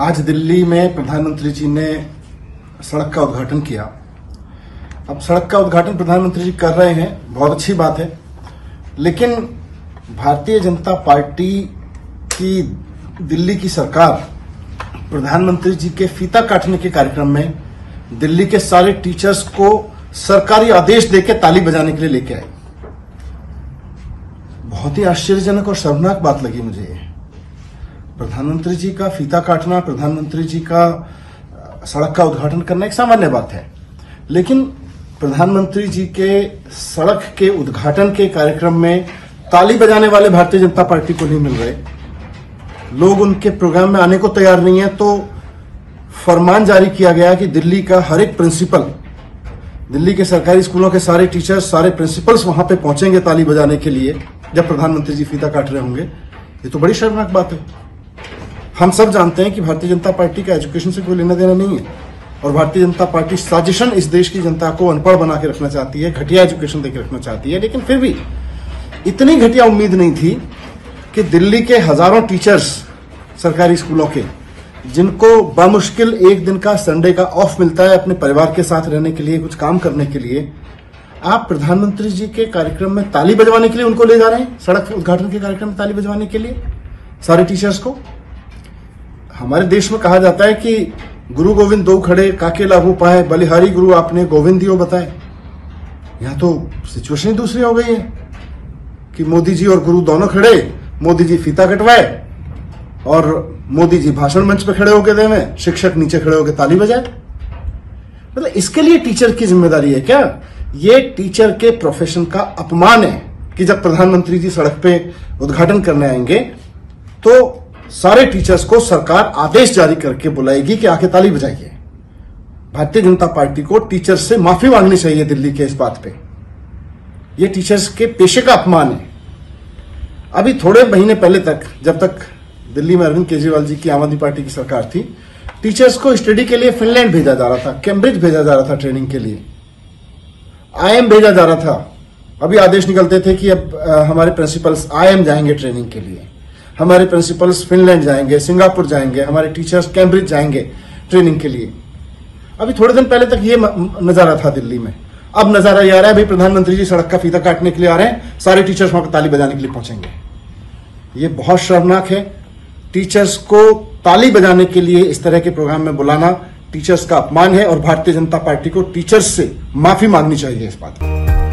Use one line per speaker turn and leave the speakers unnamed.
आज दिल्ली में प्रधानमंत्री जी ने सड़क का उद्घाटन किया। अब सड़क का उद्घाटन प्रधानमंत्री जी कर रहे हैं, बहुत अच्छी बात है, लेकिन भारतीय जनता पार्टी की दिल्ली की सरकार प्रधानमंत्री जी के फीता काटने के कार्यक्रम में दिल्ली के सारे टीचर्स को सरकारी आदेश देकर ताली बजाने के लिए लेके आई। बहुत ही आश्चर्यजनक और शर्मनाक बात लगी मुझे ये। प्रधानमंत्री जी का फीता काटना, प्रधानमंत्री जी का सड़क का उद्घाटन करना एक सामान्य बात है, लेकिन प्रधानमंत्री जी के सड़क के उद्घाटन के कार्यक्रम में ताली बजाने वाले भारतीय जनता पार्टी को नहीं मिल रहे, लोग उनके प्रोग्राम में आने को तैयार नहीं है। तो फरमान जारी किया गया कि दिल्ली का हर एक प्रिंसिपल, दिल्ली के सरकारी स्कूलों के सारे टीचर्स, सारे प्रिंसिपल्स वहां पे पहुंचेंगे ताली बजाने के लिए जब प्रधानमंत्री जी फीता काट रहे होंगे। ये तो बड़ी शर्मनाक बात है। हम सब जानते हैं कि भारतीय जनता पार्टी का एजुकेशन से कोई लेना देना नहीं है और भारतीय जनता पार्टी साजिशन इस देश की जनता को अनपढ़ बना के रखना चाहती है, घटिया एजुकेशन देकर रखना चाहती है। लेकिन फिर भी इतनी घटिया उम्मीद नहीं थी कि दिल्ली के हजारों टीचर्स सरकारी स्कूलों के, जिनको बामुश्किल एक दिन का संडे का ऑफ मिलता है अपने परिवार के साथ रहने के लिए, कुछ काम करने के लिए, आप प्रधानमंत्री जी के कार्यक्रम में ताली बजवाने के लिए उनको ले जा रहे हैं। सड़क उद्घाटन के कार्यक्रम में ताली बजवाने के लिए सारे टीचर्स को। हमारे देश में कहा जाता है कि गुरु गोविंद दो खड़े काके लागू पाए, बलिहारी गुरु आपने गोविंद दियो बताए। यहां तो सिचुएशन ही दूसरी हो गई है कि मोदी जी और गुरु दोनों खड़े, मोदी जी फीता कटवाए और मोदी जी भाषण मंच पे खड़े होकर दे में, शिक्षक नीचे खड़े होकर ताली बजाए। मतलब इसके लिए टीचर की जिम्मेदारी है क्या? ये टीचर के प्रोफेशन का अपमान है कि जब प्रधानमंत्री जी सड़क पे उद्घाटन करने आएंगे तो सारे टीचर्स को सरकार आदेश जारी करके बुलाएगी कि आके ताली बजाइए। भारतीय जनता पार्टी को टीचर्स से माफी मांगनी चाहिए दिल्ली के इस बात पे। ये टीचर्स के पेशे का अपमान है। अभी थोड़े महीने पहले तक, जब तक दिल्ली में अरविंद केजरीवाल जी की आम आदमी पार्टी की सरकार थी, टीचर्स को स्टडी के लिए फिनलैंड भेजा जा रहा था, कैम्ब्रिज भेजा जा रहा था ट्रेनिंग के लिए, IIM भेजा जा रहा था। अभी आदेश निकलते थे कि अब हमारे प्रिंसिपल्स IIM जाएंगे ट्रेनिंग के लिए, हमारे प्रिंसिपल्स फिनलैंड जाएंगे, सिंगापुर जाएंगे, हमारे टीचर्स कैम्ब्रिज जाएंगे ट्रेनिंग के लिए। अभी थोड़े दिन पहले तक ये नजारा था दिल्ली में। अब नजारा ये आ रहा है भाई प्रधानमंत्री जी सड़क का फीता काटने के लिए आ रहे हैं, सारे टीचर्स वहां पर ताली बजाने के लिए पहुंचेंगे। ये बहुत शर्मनाक है। टीचर्स को ताली बजाने के लिए इस तरह के प्रोग्राम में बुलाना टीचर्स का अपमान है और भारतीय जनता पार्टी को टीचर्स से माफी मांगनी चाहिए इस बात की।